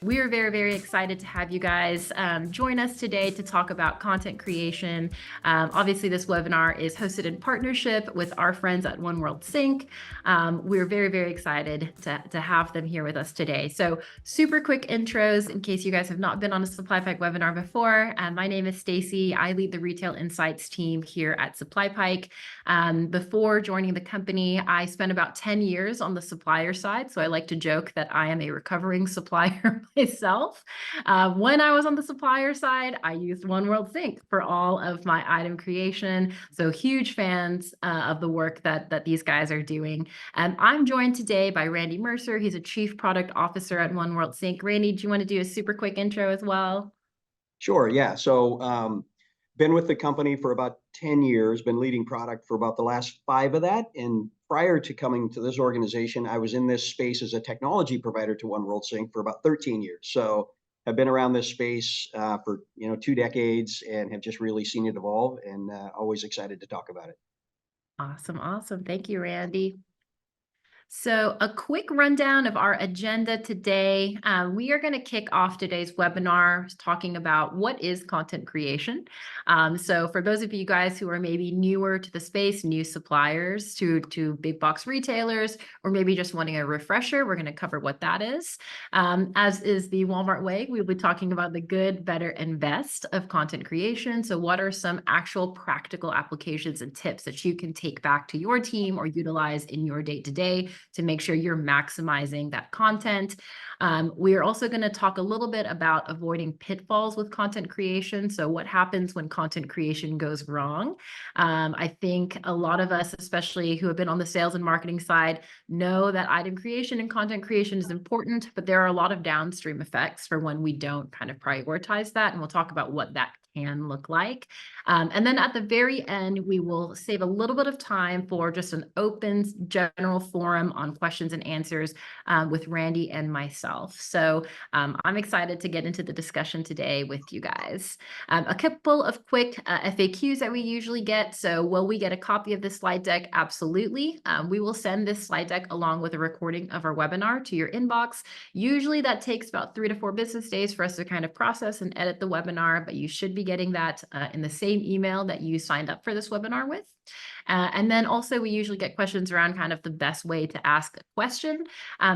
We are very, very excited to have you guys join us today to talk about content creation. Obviously, this webinar is hosted in partnership with our friends at 1WorldSync. We're very, very excited to have them here with us today. So super quick intros in case you guys have not been on a SupplyPike webinar before. My name is Stacy. I lead the Retail Insights team here at SupplyPike. Before joining the company, I spent about 10 years on the supplier side. So I like to joke that I am a recovering supplier myself. When I was on the supplier side, I used 1WorldSync for all of my item creation. So huge fans of the work that these guys are doing. And I'm joined today by Randy Mercer. He's a Chief Product Officer at 1WorldSync. Randy, do you want to do a super quick intro as well? Sure, yeah. So been with the company for about 10 years, been leading product for about the last 5 of that. And prior to coming to this organization, I was in this space as a technology provider to 1WorldSync for about 13 years. So I've been around this space for 2 decades and have just really seen it evolve, and always excited to talk about it. Awesome, awesome. Thank you, Randy. So a quick rundown of our agenda today. We are going to kick off today's webinar talking about what is content creation. So for those of you guys who are maybe newer to the space, new suppliers to big box retailers, or maybe just wanting a refresher, we're going to cover what that is. As is the Walmart way, we'll be talking about the good, better, and best of content creation. So what are some actual practical applications and tips that you can take back to your team or utilize in your day-to-day to make sure you're maximizing that content. We are also going to talk a little bit about avoiding pitfalls with content creation. So what happens when content creation goes wrong? I think a lot of us, especially who have been on the sales and marketing side, know that item creation and content creation is important, but there are a lot of downstream effects for when we don't kind of prioritize that. And we'll talk about what that can look like. And then at the very end, we will save a little bit of time for just an open general forum on questions and answers with Randy and myself. So I'm excited to get into the discussion today with you guys. A couple of quick FAQs that we usually get. So will we get a copy of this slide deck? Absolutely. We will send this slide deck along with a recording of our webinar to your inbox. Usually that takes about 3 to 4 business days for us to kind of process and edit the webinar, but you should be getting that in the same email that you signed up for this webinar with. And then also we usually get questions around kind of the best way to ask a question.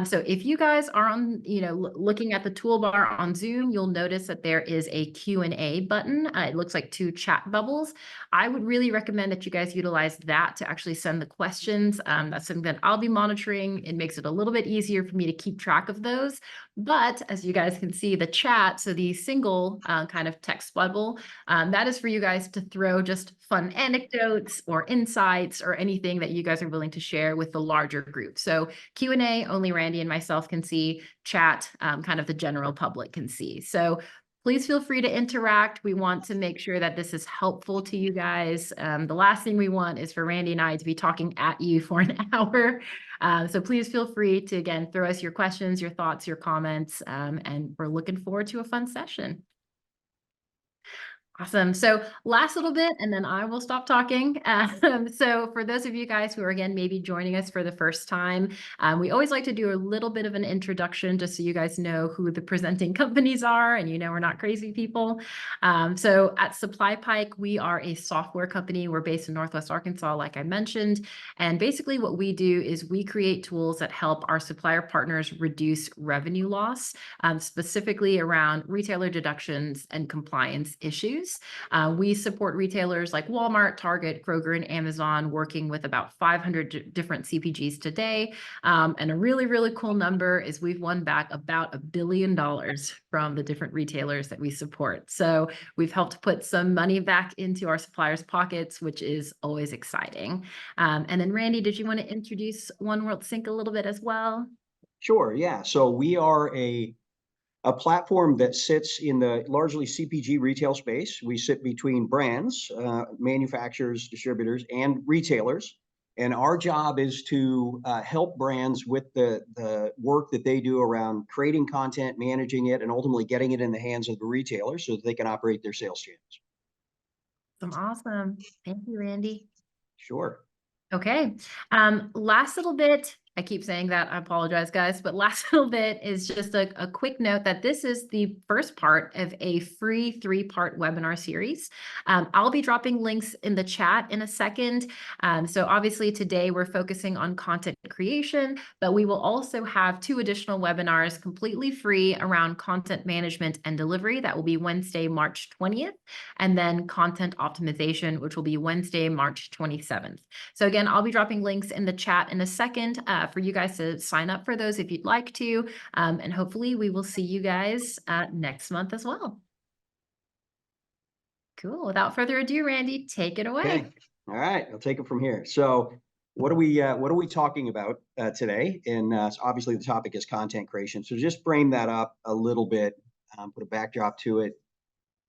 So if you guys are on, looking at the toolbar on Zoom, you'll notice that there is a Q&A button. It looks like 2 chat bubbles. I would really recommend that you guys utilize that to actually send the questions. That's something that I'll be monitoring. It makes it a little bit easier for me to keep track of those. But as you guys can see, the chat, so the single kind of text bubble, that is for you guys to throw just fun anecdotes or insights or anything that you guys are willing to share with the larger group. So Q&A, only Randy and myself can see. Chat, kind of the general public can see. So please feel free to interact. We want to make sure that this is helpful to you guys. The last thing we want is for Randy and I to be talking at you for an hour. So please feel free to, again, throw us your questions, your thoughts, your comments, and we're looking forward to a fun session. Awesome. So last little bit, and then I will stop talking. So for those of you guys who are, again, maybe joining us for the first time, we always like to do a little bit of an introduction just so you guys know who the presenting companies are and we're not crazy people. So at SupplyPike, we are a software company. We're based in Northwest Arkansas, like I mentioned. And basically what we do is we create tools that help our supplier partners reduce revenue loss, specifically around retailer deductions and compliance issues. We support retailers like Walmart, Target, Kroger, and Amazon, working with about 500 different CPGs today. And a really, really cool number is we've won back about $1 billion from the different retailers that we support. So we've helped put some money back into our suppliers' pockets, which is always exciting. And then Randy, did you want to introduce 1WorldSync a little bit as well? Sure, yeah. So we are a platform that sits in the largely CPG retail space. We sit between brands, manufacturers, distributors, and retailers. And our job is to help brands with the work that they do around creating content, managing it, and ultimately getting it in the hands of the retailer so that they can operate their sales channels. Awesome. Thank you, Randy. Sure. Okay. Last little bit. I keep saying that. I apologize, guys. But last little bit is just a quick note that this is the first part of a free 3-part webinar series. I'll be dropping links in the chat in a second. So obviously today we're focusing on content creation, but we will also have 2 additional webinars completely free around content management and delivery. That will be Wednesday, March 20th, and then content optimization, which will be Wednesday, March 27th. So again, I'll be dropping links in the chat in a second for you guys to sign up for those if you'd like to. And hopefully we will see you guys next month as well. Cool. Without further ado, Randy, take it away. Okay. All right. I'll take it from here. So what are we talking about today? And obviously the topic is content creation. So just frame that up a little bit, put a backdrop to it.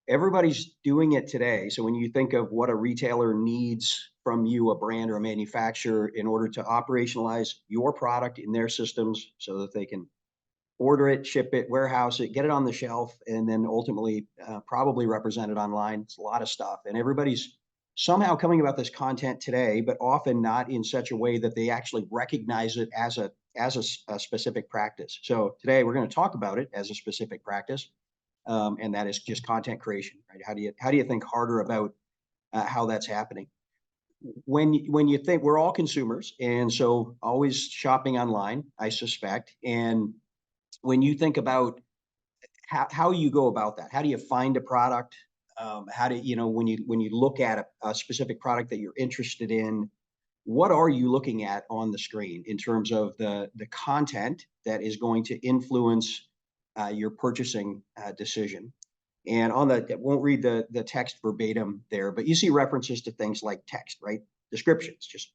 Everybody's doing it today. So when you think of what a retailer needs from you, a brand or a manufacturer, in order to operationalize your product in their systems so that they can order it, ship it, warehouse it, get it on the shelf, and then ultimately probably represent it online. It's a lot of stuff. And everybody's somehow coming about this content today, but often not in such a way that they actually recognize it as a specific practice. So today we're going to talk about it as a specific practice. And that is just content creation, right? How do you think harder about how that's happening? When you think, we're all consumers, and so always shopping online, I suspect. And when you think about how you go about that, how do you find a product? How do when you look at a specific product that you're interested in, what are you looking at on the screen in terms of the content that is going to influence your purchasing decision? And on the, won't read the text verbatim there, but you see references to things like text, right? Descriptions, just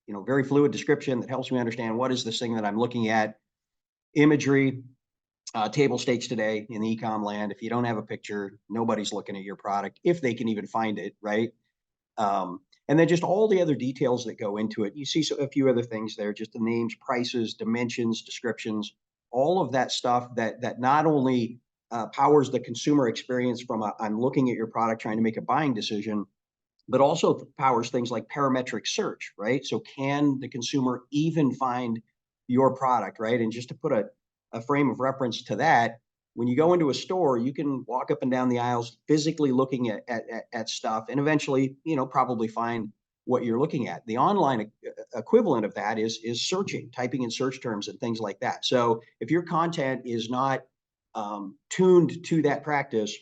very fluid description that helps me understand what is this thing that I'm looking at. Imagery, table stakes today in the e-com land. If you don't have a picture, nobody's looking at your product, if they can even find it, right? And then just all the other details that go into it. You see a few other things there, just the names, prices, dimensions, descriptions, all of that stuff that not only powers the consumer experience from I'm looking at your product, trying to make a buying decision, but also powers things like parametric search, right? So can the consumer even find your product, right? And just to put a frame of reference to that, when you go into a store, you can walk up and down the aisles physically looking at stuff, and eventually, probably find what you're looking at. The online equivalent of that is searching, typing in search terms and things like that. So if your content is not tuned to that practice,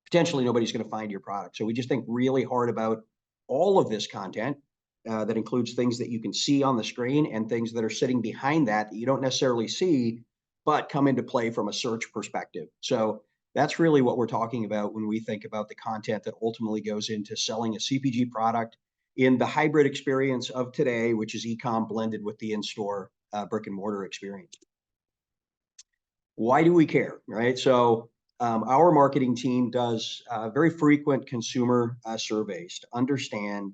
potentially nobody's going to find your product. So we just think really hard about all of this content that includes things that you can see on the screen and things that are sitting behind that you don't necessarily see, but come into play from a search perspective. So that's really what we're talking about when we think about the content that ultimately goes into selling a CPG product in the hybrid experience of today, which is e-com blended with the in-store brick and mortar experience. Why do we care, right? So our marketing team does very frequent consumer surveys to understand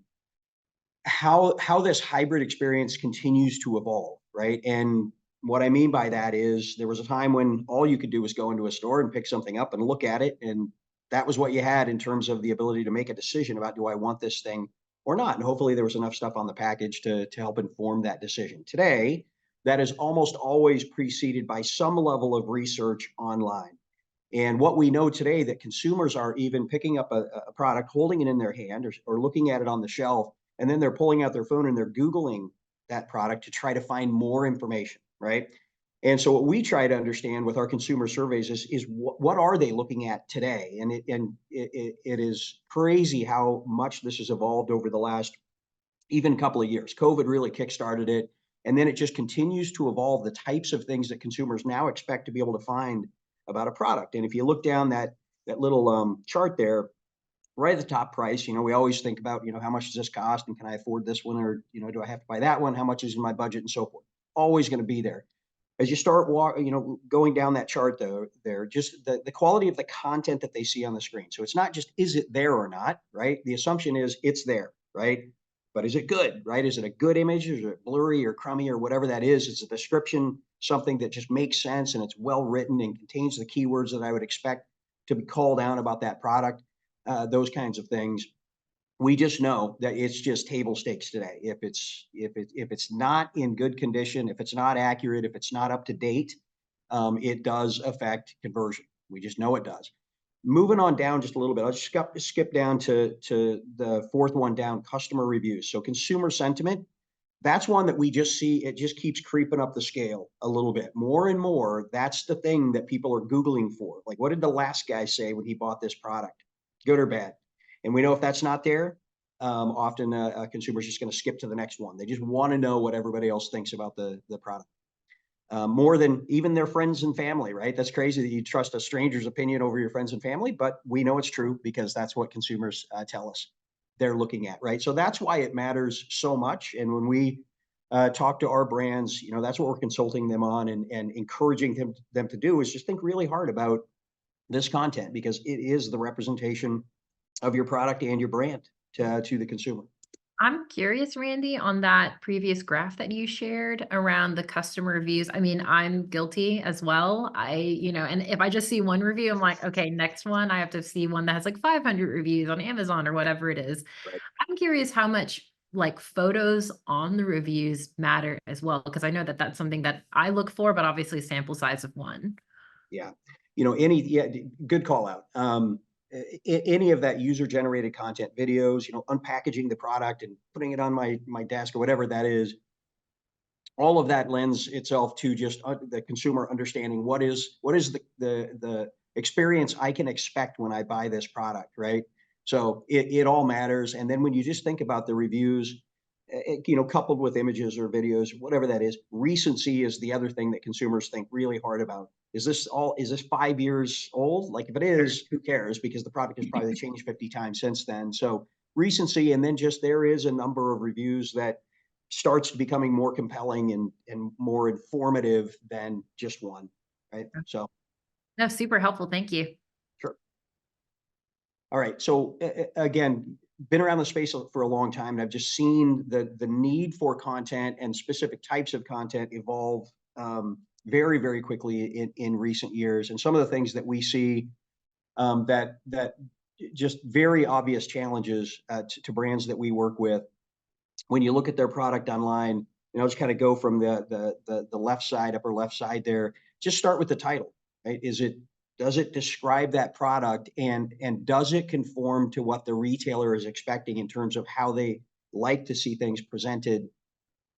how this hybrid experience continues to evolve, right? And what I mean by that is there was a time when all you could do was go into a store and pick something up and look at it, and that was what you had in terms of the ability to make a decision about, do I want this thing or not? And hopefully there was enough stuff on the package to help inform that decision. Today, that is almost always preceded by some level of research online. And what we know today, that consumers are even picking up a product, holding it in their hand, or looking at it on the shelf, and then they're pulling out their phone and they're Googling that product to try to find more information, right? And so what we try to understand with our consumer surveys is what are they looking at today? And it is crazy how much this has evolved over the last even couple of years. COVID really kickstarted it, and then it just continues to evolve the types of things that consumers now expect to be able to find about a product. And if you look down that little chart there, right at the top price, we always think about, how much does this cost, and can I afford this one, or, do I have to buy that one? How much is in my budget, and so forth. Always going to be there. As you start going down that chart though, just the quality of the content that they see on the screen. So it's not just, is it there or not, right? The assumption is it's there, right? But is it good, right? Is it a good image? Is it blurry or crummy or whatever that is? Is the description something that just makes sense and it's well written and contains the keywords that I would expect to be called out about that product? Those kinds of things. we just know that it's just table stakes today. If it's not in good condition, if it's not accurate, if it's not up to date, it does affect conversion. We just know it does. Moving on down just a little bit, I'll just skip down to the fourth one down, customer reviews. So consumer sentiment, that's one that we just see, it just keeps creeping up the scale a little bit more and more. That's the thing that people are Googling for. Like, what did the last guy say when he bought this product, good or bad? And we know if that's not there, often a consumer's just going to skip to the next one. They just want to know what everybody else thinks about the product. More than even their friends and family, right? That's crazy that you trust a stranger's opinion over your friends and family, but we know it's true because that's what consumers tell us they're looking at, right? So that's why it matters so much. And when we talk to our brands, that's what we're consulting them on and encouraging them to do is just think really hard about this content because it is the representation of your product and your brand to the consumer. I'm curious, Randy, on that previous graph that you shared around the customer reviews. I mean, I'm guilty as well. And if I just see one review, I'm like, okay, next one, I have to see one that has like 500 reviews on Amazon or whatever it is. Right. I'm curious how much like photos on the reviews matter as well, because I know that that's something that I look for, but obviously sample size of one. Yeah. Good call out. Any of that user generated content, videos, unpackaging the product and putting it on my desk or whatever that is, all of that lends itself to just the consumer understanding what is the experience I can expect when I buy this product, right? So it all matters. And then when you just think about the reviews, coupled with images or videos, whatever that is, recency is the other thing that consumers think really hard about. Is this 5 years old? Like if it is, who cares? Because the product has probably changed 50 times since then. So recency, and then just there is a number of reviews that starts becoming more compelling and more informative than just one, right? So No, super helpful. Thank you. sure. All right. So again, been around the space for a long time, and I've just seen the need for content and specific types of content evolve very, very quickly in recent years. And some of the things that we see that just very obvious challenges to brands that we work with when you look at their product online. Just kind of go from the left side, upper left side there. Just start with the title, right? Does it describe that product and does it conform to what the retailer is expecting in terms of how they like to see things presented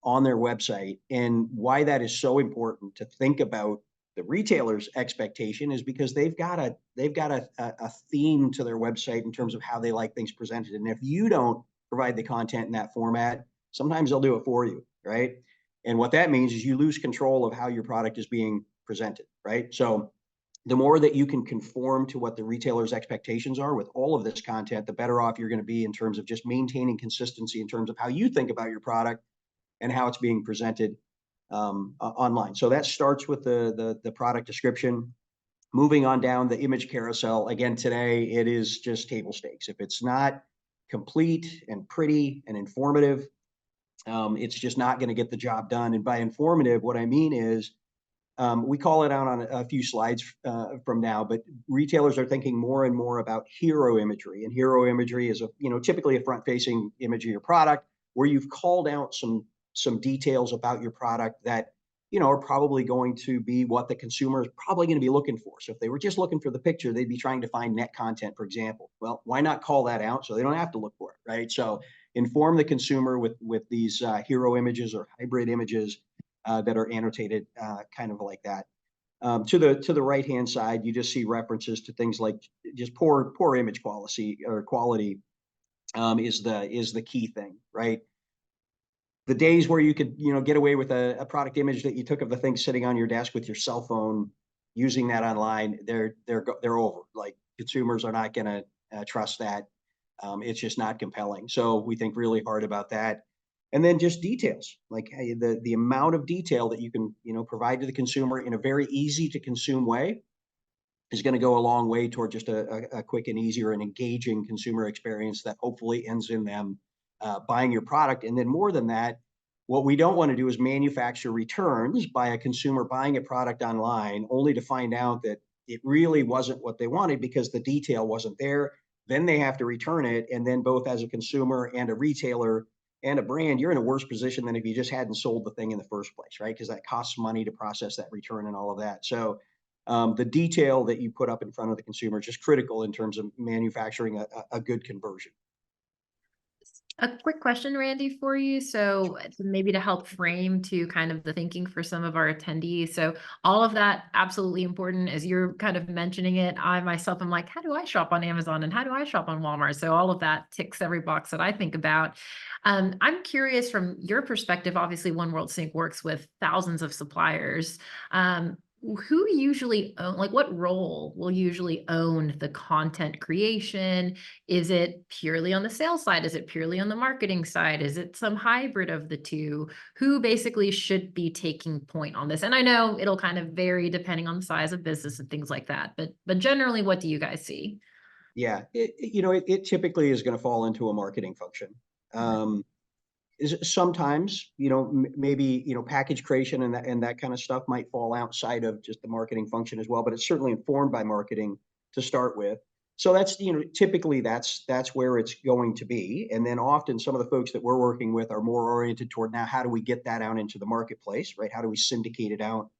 on their website? And why that is so important to think about the retailer's expectation is because they've got a theme to their website in terms of how they like things presented. And if you don't provide the content in that format, sometimes they'll do it for you, right? And what that means is you lose control of how your product is being presented, right? So the more that you can conform to what the retailer's expectations are with all of this content, the better off you're going to be in terms of just maintaining consistency in terms of how you think about your product and how it's being presented online. So that starts with the product description. Moving on down the image carousel, again, today it is just table stakes. If it's not complete and pretty and informative, it's just not going to get the job done. And by informative, what I mean is we call it out on a few slides from now, but retailers are thinking more and more about hero imagery. And hero imagery is typically a front-facing image of your product where you've called out some details about your product that are probably going to be what the consumer is probably going to be looking for. So if they were just looking for the picture, they'd be trying to find net content, for example. Well, why not call that out so they don't have to look for it, right? So inform the consumer with these hero images or hybrid images that are annotated kind of like that. To the right hand side, you just see references to things like just poor image quality is the key thing, right? The days where you could get away with a product image that you took of the thing sitting on your desk with your cell phone, using that online, they're over. Like consumers are not going to trust that. It's just not compelling. So we think really hard about that. And then just details, like the amount of detail that you can provide to the consumer in a very easy to consume way is going to go a long way toward just a quick and easier and engaging consumer experience that hopefully ends in them buying your product. And then more than that, what we don't want to do is manufacture returns by a consumer buying a product online only to find out that it really wasn't what they wanted because the detail wasn't there. then they have to return it. And then both as a consumer and a retailer and a brand, you're in a worse position than if you just hadn't sold the thing in the first place, right? Because that costs money to process that return and all of that. So the detail that you put up in front of the consumer is just critical in terms of manufacturing a good conversion. A quick question, Randy, for you. So maybe to help frame to kind of the thinking for some of our attendees. So all of that absolutely important as you're kind of mentioning it. I myself am like, how do I shop on Amazon and how do I shop on Walmart? So all of that ticks every box that I think about. I'm curious from your perspective, obviously 1WorldSync works with thousands of suppliers. Who usually like what role will usually own the content creation? Is it purely on the sales side? Is it purely on the marketing side? Is it some hybrid of the two? Who basically should be taking point on this? And I know it'll kind of vary depending on the size of business and things like that, but generally, what do you guys see? Yeah, it typically is going to fall into a marketing function. Right. Is sometimes, maybe, package creation and that kind of stuff might fall outside of just the marketing function as well, but it's certainly informed by marketing to start with. So that's, typically that's where it's going to be. And then often some of the folks that we're working with are more oriented toward now, how do we get that out into the marketplace, right? How do we syndicate it out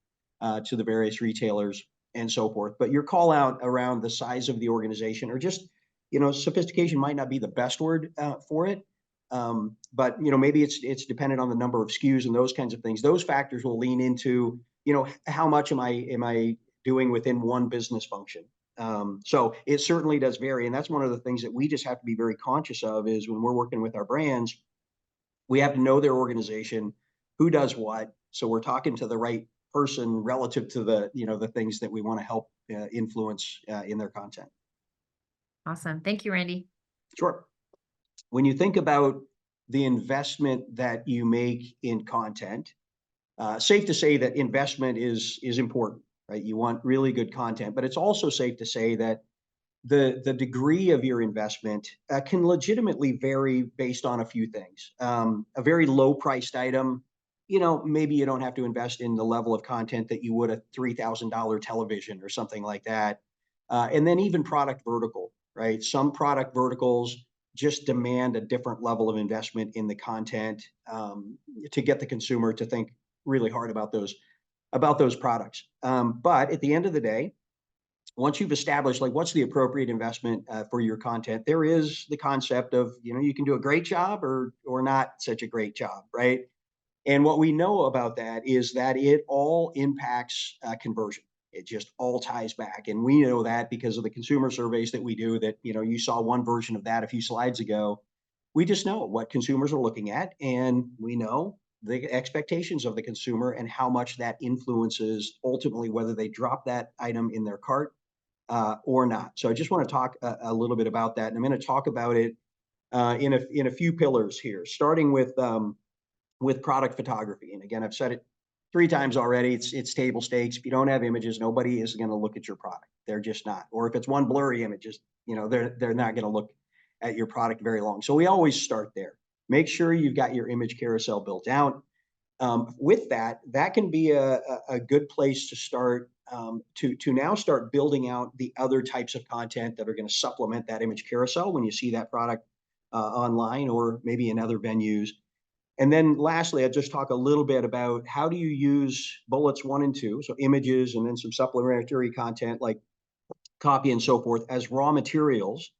to the various retailers and so forth? But your call out around the size of the organization or just, sophistication might not be the best word for it. But maybe it's dependent on the number of SKUs and those kinds of things. Those factors will lean into how much am I doing within one business function. So it certainly does vary, and that's one of the things that we just have to be very conscious of is when we're working with our brands, we have to know their organization, who does what, so we're talking to the right person relative to the things that we want to help influence in their content. Awesome. Thank you, Randy. Sure. When you think about the investment that you make in content, safe to say that investment is important, right? You want really good content, but it's also safe to say that the degree of your investment can legitimately vary based on a few things. A very low priced item, maybe you don't have to invest in the level of content that you would a $3,000 television or something like that. And then even product vertical, right? Some product verticals just demand a different level of investment in the content to get the consumer to think really hard about those products. But at the end of the day, once you've established like what's the appropriate investment for your content, there is the concept of you can do a great job or not such a great job, right? And what we know about that is that it all impacts conversion. It just all ties back. And we know that because of the consumer surveys that we do that, you saw one version of that a few slides ago. We just know what consumers are looking at, and we know the expectations of the consumer and how much that influences ultimately whether they drop that item in their cart or not. So I just want to talk a little bit about that. And I'm going to talk about it in a few pillars here, starting with product photography. And again, I've said it 3 times already. It's table stakes. If you don't have images, nobody is going to look at your product. They're just not. Or if it's one blurry image, they're not going to look at your product very long. So we always start there. Make sure you've got your image carousel built out. With that can be a good place to start to now start building out the other types of content that are going to supplement that image carousel when you see that product online or maybe in other venues. And then lastly, I'll just talk a little bit about how do you use bullets 1 and 2, so images and then some supplementary content like copy and so forth as raw materials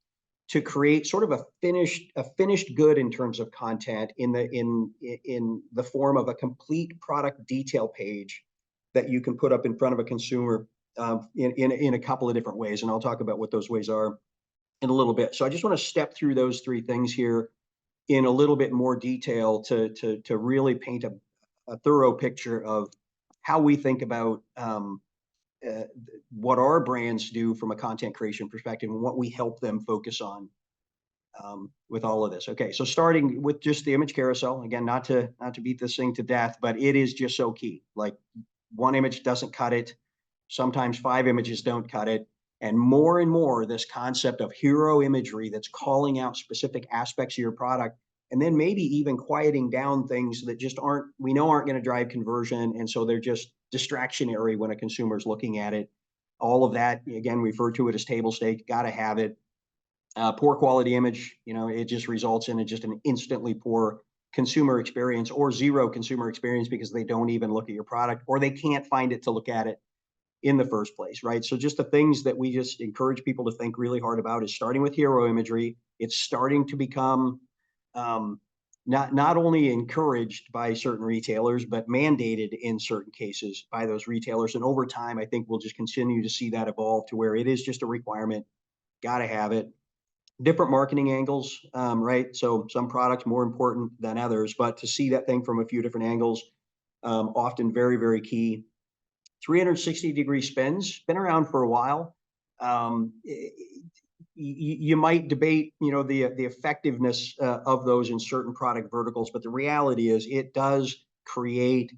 to create sort of a finished good in terms of content in the form of a complete product detail page that you can put up in front of a consumer in a couple of different ways. And I'll talk about what those ways are in a little bit. So I just want to step through those 3 things here in a little bit more detail to really paint a thorough picture of how we think about what our brands do from a content creation perspective and what we help them focus on with all of this. Okay, so starting with just the image carousel, again, not to beat this thing to death, but it is just so key. Like 1 image doesn't cut it. Sometimes 5 images don't cut it. And more, this concept of hero imagery that's calling out specific aspects of your product, and then maybe even quieting down things that just aren't going to drive conversion. And so they're just distractionary when a consumer is looking at it. All of that, again, refer to it as table stake, got to have it. Poor quality image, it just results in just an instantly poor consumer experience or zero consumer experience because they don't even look at your product or they can't find it to look at it in the first place, right? So just the things that we just encourage people to think really hard about is starting with hero imagery. It's starting to become um, not only encouraged by certain retailers, but mandated in certain cases by those retailers. And over time, I think we'll just continue to see that evolve to where it is just a requirement. Got to have it. Different marketing angles, right? So some products more important than others, but to see that thing from a few different angles, often very, very key. 360-degree spins, been around for a while. You might debate, the effectiveness of those in certain product verticals, but the reality is it does create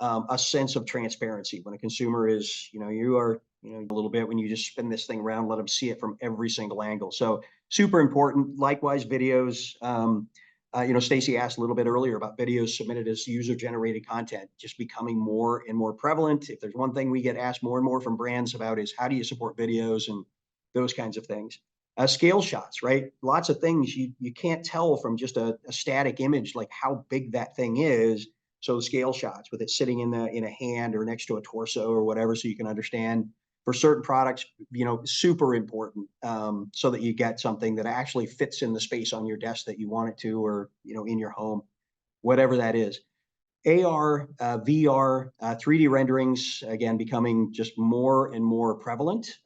a sense of transparency when a consumer is, you are, a little bit when you just spin this thing around, let them see it from every single angle. So super important. Likewise, videos. Stacy asked a little bit earlier about videos submitted as user-generated content, just becoming more and more prevalent. If there's one thing we get asked more and more from brands about is how do you support videos and those kinds of things. Scale shots, right? Lots of things you can't tell from just a static image, like how big that thing is. So scale shots with it sitting in a hand or next to a torso or whatever, so you can understand. For certain products, super important, so that you get something that actually fits in the space on your desk that you want it to, or in your home, whatever that is. AR, VR, 3D renderings, again, becoming just more and more prevalent.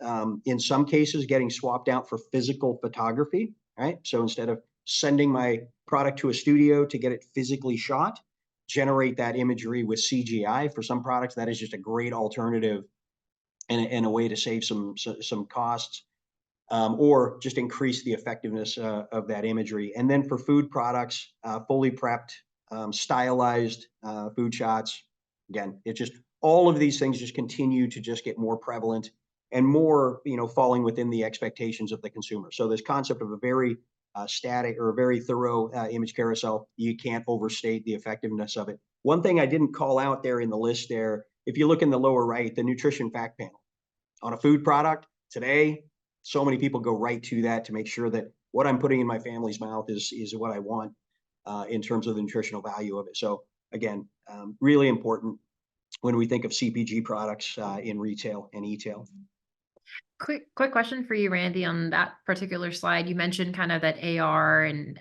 In some cases, getting swapped out for physical photography, right? So instead of sending my product to a studio to get it physically shot, generate that imagery with CGI. For some products, that is just a great alternative and a way to save some costs, or just increase the effectiveness of that imagery. And then for food products, fully prepped, stylized food shots. Again, it just all of these things just continue to just get more prevalent and more, falling within the expectations of the consumer. So this concept of a very static or a very thorough image carousel, you can't overstate the effectiveness of it. One thing I didn't call out there in the list there, if you look in the lower right, the nutrition fact panel on a food product today, so many people go right to that to make sure that what I'm putting in my family's mouth is what I want in terms of the nutritional value of it. So again, really important when we think of CPG products in retail and e-tail. Quick question for you, Randy, on that particular slide. You mentioned kind of that AR and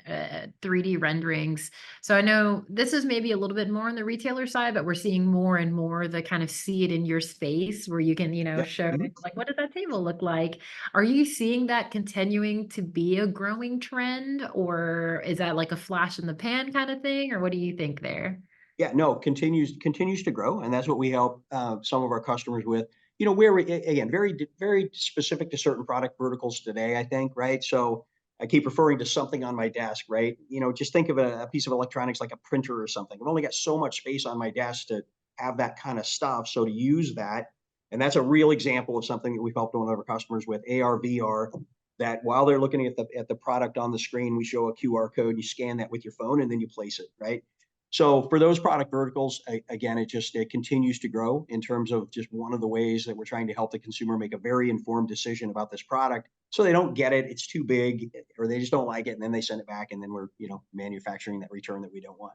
3D renderings. So I know this is maybe a little bit more on the retailer side, but we're seeing more and more the kind of see it in your space where you can, Yeah. show Mhm. like, what does that table look like? Are you seeing that continuing to be a growing trend, or is that like a flash in the pan kind of thing? Or what do you think there? Yeah, no, continues to grow, and that's what we help some of our customers with. Where we, again, very specific to certain product verticals today, I think, right? So I keep referring to something on my desk, right? Just think of a piece of electronics like a printer or something. I've only got so much space on my desk to have that kind of stuff. So to use that, and that's a real example of something that we've helped one of our customers with, AR, VR, that while they're looking at the product on the screen, we show a QR code, you scan that with your phone, and then you place it, right? So for those product verticals, again, it continues to grow in terms of just one of the ways that we're trying to help the consumer make a very informed decision about this product. So they don't get it, it's too big, or they just don't like it, and then they send it back, and then we're manufacturing that return that we don't want.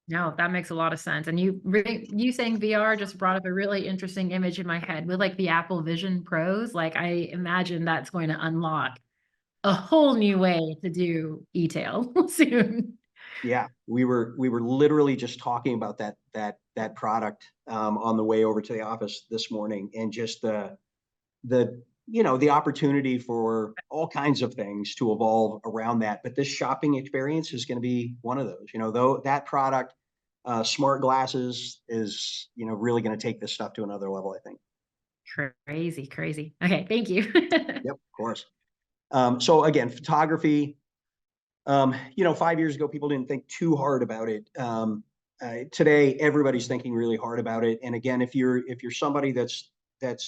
No, that makes a lot of sense. And you saying VR just brought up a really interesting image in my head with like the Apple Vision Pros. Like I imagine that's going to unlock a whole new way to do e-tail soon. Yeah, we were literally just talking about that product on the way over to the office this morning, and just the opportunity for all kinds of things to evolve around that. But this shopping experience is going to be one of those. Though that product, smart glasses, is really going to take this stuff to another level, I think. Crazy, crazy. Okay, thank you. Yep, of course. So again, photography. 5 years ago, people didn't think too hard about it. Today, everybody's thinking really hard about it. And again, if you're somebody that's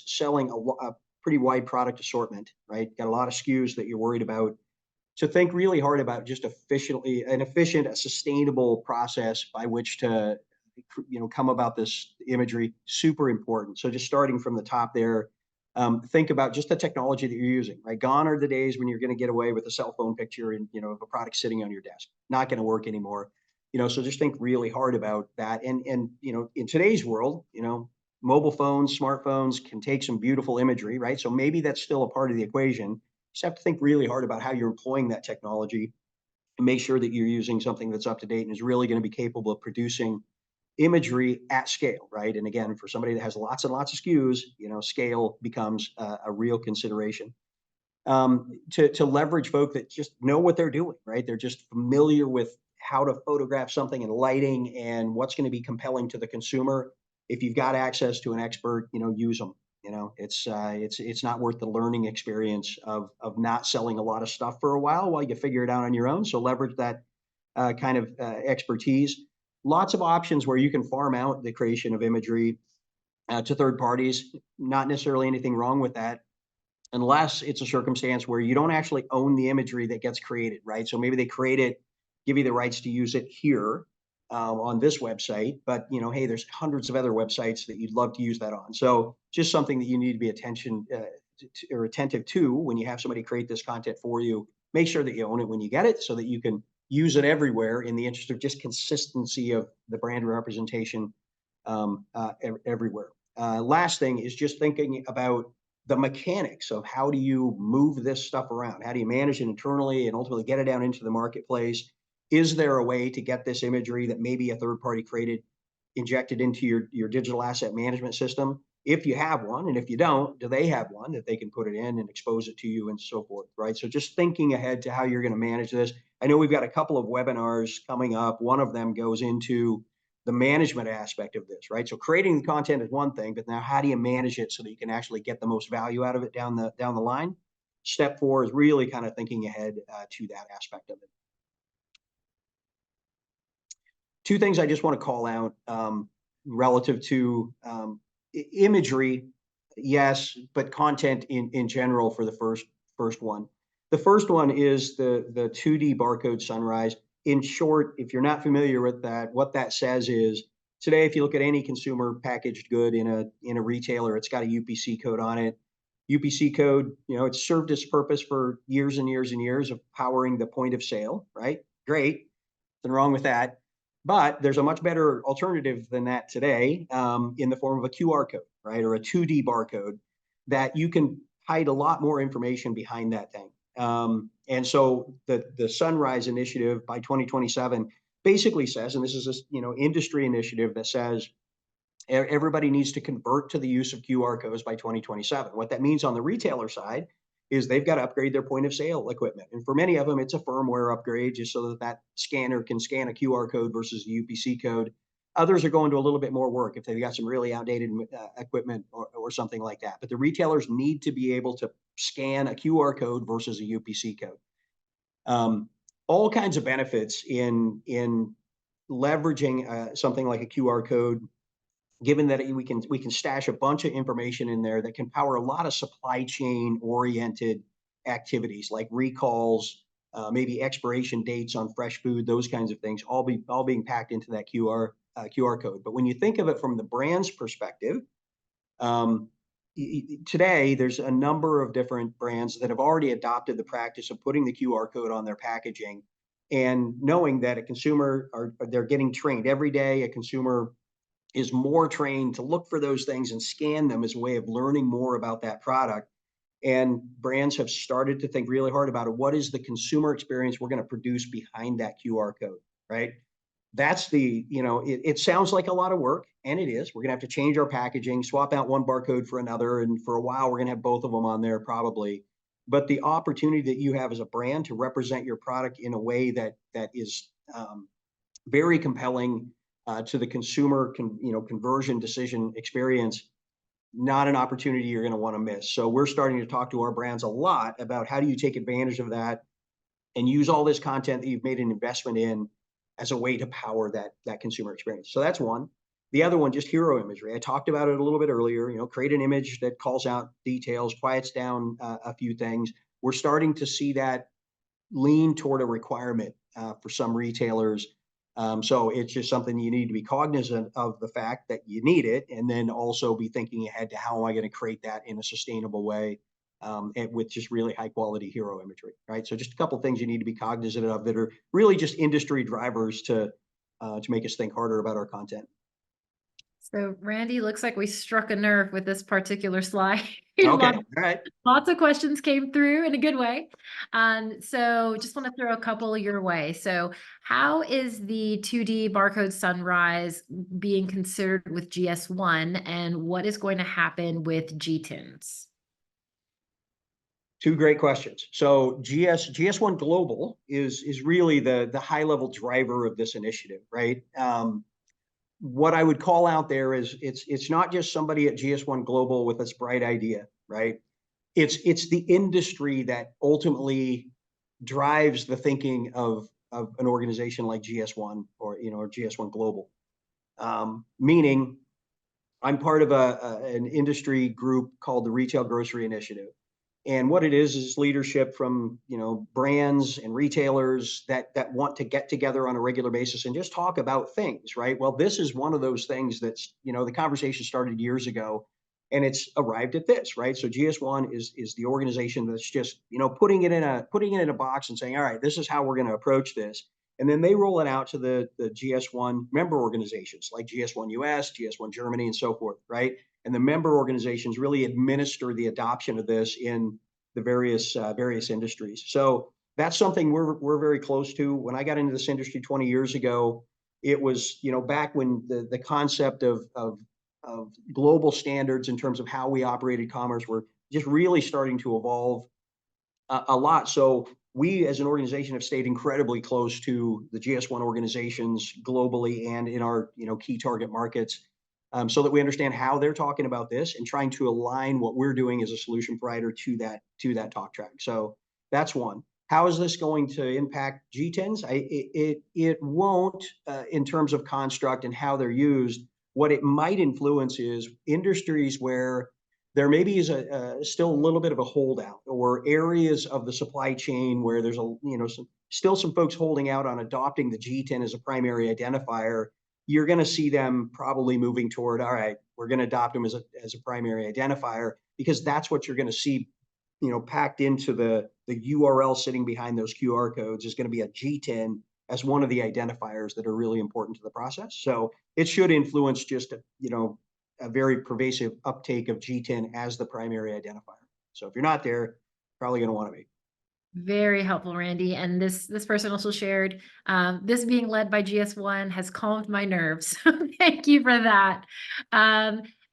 selling a pretty wide product assortment, right? Got a lot of SKUs that you're worried about. To think really hard about just efficient, a sustainable process by which to, come about this imagery, super important. So just starting from the top there, think about just the technology that you're using, right? Gone are the days when you're going to get away with a cell phone picture and, of a product sitting on your desk. Not going to work anymore. So just think really hard about that. And, in today's world, mobile phones, smartphones can take some beautiful imagery, right? So maybe that's still a part of the equation. You just have to think really hard about how you're employing that technology and make sure that you're using something that's up to date and is really going to be capable of producing imagery at scale, right? And again, for somebody that has lots and lots of SKUs, scale becomes a real consideration. To leverage folk that just know what they're doing, right? They're just familiar with how to photograph something and lighting and what's going to be compelling to the consumer. If you've got access to an expert, use them. It's not worth the learning experience of not selling a lot of stuff for a while you figure it out on your own. So leverage that kind of expertise. Lots of options where you can farm out the creation of imagery to third parties. Not necessarily anything wrong with that, unless it's a circumstance where you don't actually own the imagery that gets created, right? So maybe they create it, give you the rights to use it here on this website, but hey, there's hundreds of other websites that you'd love to use that on. So just something that you need to be attentive to when you have somebody create this content for you. Make sure that you own it when you get it, so that you can use it everywhere in the interest of just consistency of the brand representation everywhere. Last thing is just thinking about the mechanics of how do you move this stuff around? How do you manage it internally and ultimately get it down into the marketplace? Is there a way to get this imagery that maybe a third party created, injected into your digital asset management system? If you have one, and if you don't, do they have one that they can put it in and expose it to you and so forth, right? So just thinking ahead to how you're going to manage this. I know we've got a couple of webinars coming up. One of them goes into the management aspect of this, right? So creating the content is one thing, but now how do you manage it so that you can actually get the most value out of it down the line? Step 4 is really kind of thinking ahead to that aspect of it. Two things I just want to call out relative to imagery, yes, but content in general for the first one. The first one is the 2D barcode sunrise. In short, if you're not familiar with that, what that says is today, if you look at any consumer packaged good in a retailer, it's got a UPC code on it. UPC code, it's served its purpose for years and years and years of powering the point of sale, right? Great, nothing wrong with that. But there's a much better alternative than that today in the form of a QR code, right? Or a 2D barcode that you can hide a lot more information behind that thing. And so the Sunrise Initiative by 2027 basically says, and this is a industry initiative that says everybody needs to convert to the use of QR codes by 2027. What that means on the retailer side is they've got to upgrade their point of sale equipment. And for many of them, it's a firmware upgrade just so that scanner can scan a QR code versus a UPC code. Others are going to a little bit more work if they've got some really outdated equipment or something like that. But the retailers need to be able to scan a QR code versus a UPC code. All kinds of benefits in leveraging something like a QR code, given that we can stash a bunch of information in there that can power a lot of supply chain oriented activities like recalls, maybe expiration dates on fresh food, those kinds of things, all being packed into that QR code. But when you think of it from the brand's perspective, today there's a number of different brands that have already adopted the practice of putting the QR code on their packaging, and knowing that they're getting trained every day. A consumer is more trained to look for those things and scan them as a way of learning more about that product. And brands have started to think really hard about it. What is the consumer experience we're going to produce behind that QR code, right? That's it sounds like a lot of work, and it is. We're going to have to change our packaging, swap out one barcode for another. And for a while, we're going to have both of them on there probably. But the opportunity that you have as a brand to represent your product in a way that is very compelling to the consumer conversion decision experience, not an opportunity you're going to want to miss. So we're starting to talk to our brands a lot about how do you take advantage of that and use all this content that you've made an investment in as a way to power that consumer experience. So that's one. The other one, just hero imagery. I talked about it a little bit earlier. Create an image that calls out details, quiets down a few things. We're starting to see that lean toward a requirement for some retailers. So it's just something you need to be cognizant of the fact that you need it, and then also be thinking ahead to how am I going to create that in a sustainable way, and with just really high quality hero imagery, right? So just a couple of things you need to be cognizant of that are really just industry drivers to make us think harder about our content. So Randy, looks like we struck a nerve with this particular slide. Okay, all right. Lots of questions came through in a good way. So just want to throw a couple your way. So how is the 2D barcode sunrise being considered with GS1, and what is going to happen with GTINs? Two great questions. So GS1 Global is really the high level driver of this initiative, right? What I would call out there is it's not just somebody at GS1 Global with this bright idea, right? It's the industry that ultimately drives the thinking of an organization like GS1 or or GS1 Global. Meaning, I'm part of an industry group called the Retail Grocery Initiative. And what it is leadership from brands and retailers that want to get together on a regular basis and just talk about things, right? Well, this is one of those things that's the conversation started years ago, and it's arrived at this, right? So GS1 is the organization that's just putting it in a box and saying, all right, this is how we're going to approach this. And then they roll it out to the GS1 member organizations like GS1 US, GS1 Germany, and so forth, right? And the member organizations really administer the adoption of this in the various industries. So that's something we're very close to. When I got into this industry 20 years ago, it was back when the concept of global standards in terms of how we operated commerce were just really starting to evolve a lot. So we as an organization have stayed incredibly close to the GS1 organizations globally and in our key target markets, so that we understand how they're talking about this and trying to align what we're doing as a solution provider to that talk track. So that's one. How is this going to impact GTINs? It won't, in terms of construct and how they're used. What it might influence is industries where there maybe is still a little bit of a holdout, or areas of the supply chain where there's still some folks holding out on adopting the GTIN as a primary identifier. You're going to see them probably moving toward, all right, we're going to adopt them as a primary identifier, because that's what you're going to see, packed into the URL sitting behind those QR codes is going to be a GTIN as one of the identifiers that are really important to the process. So it should influence just a very pervasive uptake of GTIN as the primary identifier. So if you're not there, probably going to want to be. Very helpful, Randy. And this person also shared, this being led by GS1 has calmed my nerves. Thank you for that.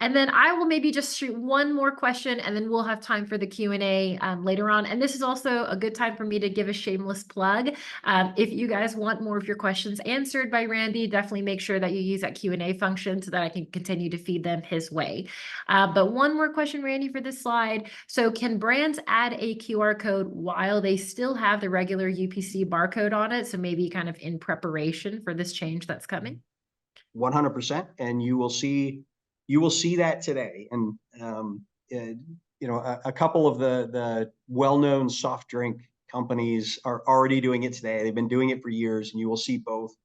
And then I will maybe just shoot one more question, and then we'll have time for the Q&A later on. And this is also a good time for me to give a shameless plug. If you guys want more of your questions answered by Randy, definitely make sure that you use that Q&A function so that I can continue to feed them his way. But one more question, Randy, for this slide. So can brands add a QR code while they still have the regular UPC barcode on it? So maybe kind of in preparation for this change that's coming? 100%. And you will see that today. And a couple of the well-known soft drink companies are already doing it today. They've been doing it for years, and you will see both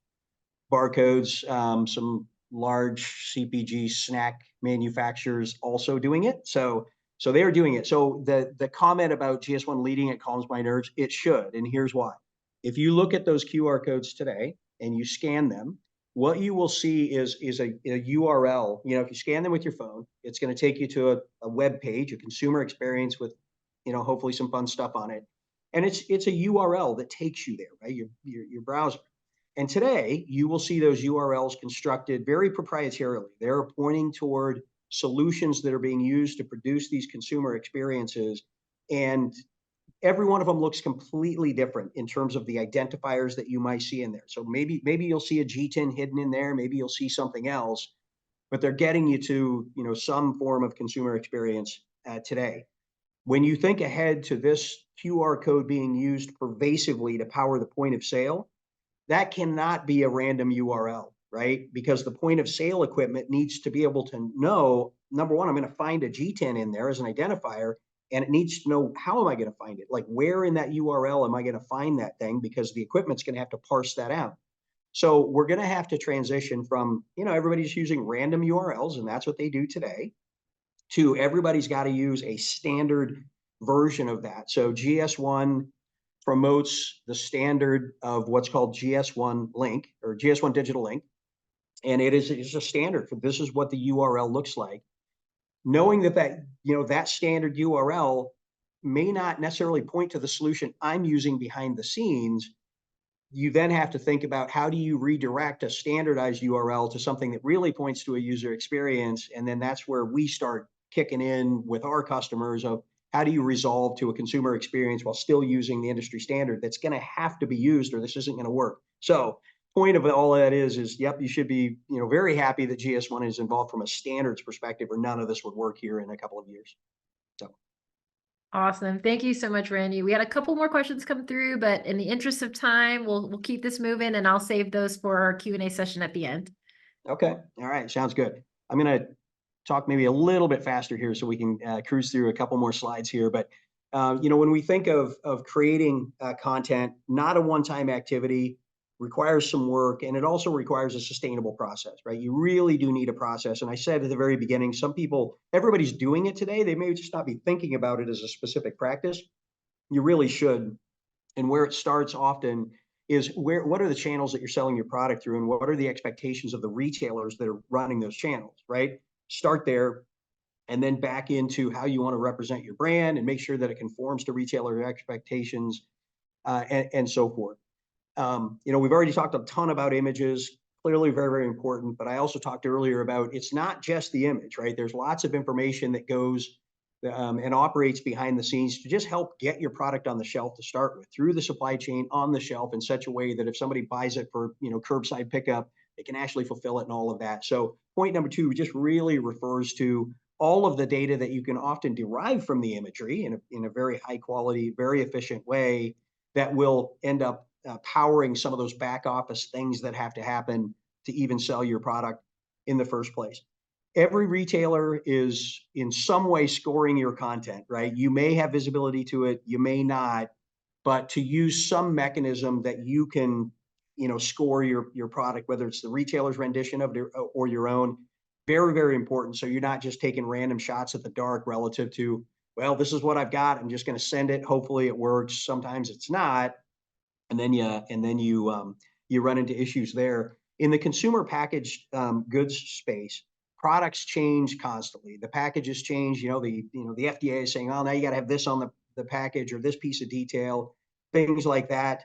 barcodes, some large CPG snack manufacturers also doing it. So they're doing it. So the comment about GS1 leading it calms my nerves. It should, and here's why. If you look at those QR codes today and you scan them, what you will see is a URL. If you scan them with your phone, it's going to take you to a web page, a consumer experience with, hopefully some fun stuff on it. And it's a URL that takes you there, right? Your browser. And today you will see those URLs constructed very proprietarily. They're pointing toward solutions that are being used to produce these consumer experiences. And every one of them looks completely different in terms of the identifiers that you might see in there. So maybe you'll see a GTIN hidden in there, maybe you'll see something else, but they're getting you to some form of consumer experience today. When you think ahead to this QR code being used pervasively to power the point of sale, that cannot be a random URL, right? Because the point of sale equipment needs to be able to know, number one, I'm going to find a GTIN in there as an identifier, and it needs to know, how am I going to find it? Like, where in that URL am I going to find that thing? Because the equipment's going to have to parse that out. So we're going to have to transition from, everybody's using random URLs, and that's what they do today, to everybody's got to use a standard version of that. So GS1 promotes the standard of what's called GS1 link or GS1 digital link. And it's a standard for this is what the URL looks like. Knowing that standard URL may not necessarily point to the solution I'm using behind the scenes, you then have to think about how do you redirect a standardized URL to something that really points to a user experience. And then that's where we start kicking in with our customers of how do you resolve to a consumer experience while still using the industry standard that's going to have to be used or this isn't going to work. So point of all of that is, yep, you should be, very happy that GS1 is involved from a standards perspective, or none of this would work here in a couple of years. So. Awesome. Thank you so much, Randy. We had a couple more questions come through, but in the interest of time, we'll keep this moving and I'll save those for our Q&A session at the end. Okay. All right. Sounds good. I'm going to talk maybe a little bit faster here so we can cruise through a couple more slides here. But, when we think of creating content, not a one-time activity, requires some work, and it also requires a sustainable process, right? You really do need a process. And I said at the very beginning, everybody's doing it today. They may just not be thinking about it as a specific practice. You really should. And where it starts often is what are the channels that you're selling your product through, and what are the expectations of the retailers that are running those channels, right? Start there, and then back into how you want to represent your brand and make sure that it conforms to retailer expectations, and so forth. We've already talked a ton about images, clearly very, very important, but I also talked earlier about it's not just the image, right? There's lots of information that goes and operates behind the scenes to just help get your product on the shelf to start with, through the supply chain on the shelf in such a way that if somebody buys it for, curbside pickup, they can actually fulfill it and all of that. So point number 2 just really refers to all of the data that you can often derive from the imagery in a very high quality, very efficient way that will end up powering some of those back office things that have to happen to even sell your product in the first place. Every retailer is in some way scoring your content, right? You may have visibility to it, you may not, but to use some mechanism that you can, score your product, whether it's the retailer's rendition of it or your own, very, very important. So you're not just taking random shots at the dark relative to, well, this is what I've got, I'm just going to send it. Hopefully it works. Sometimes it's not. And then you run into issues there. In the consumer packaged goods space, products change constantly. The packages change. The FDA is saying, oh, now you got to have this on the package or this piece of detail, things like that.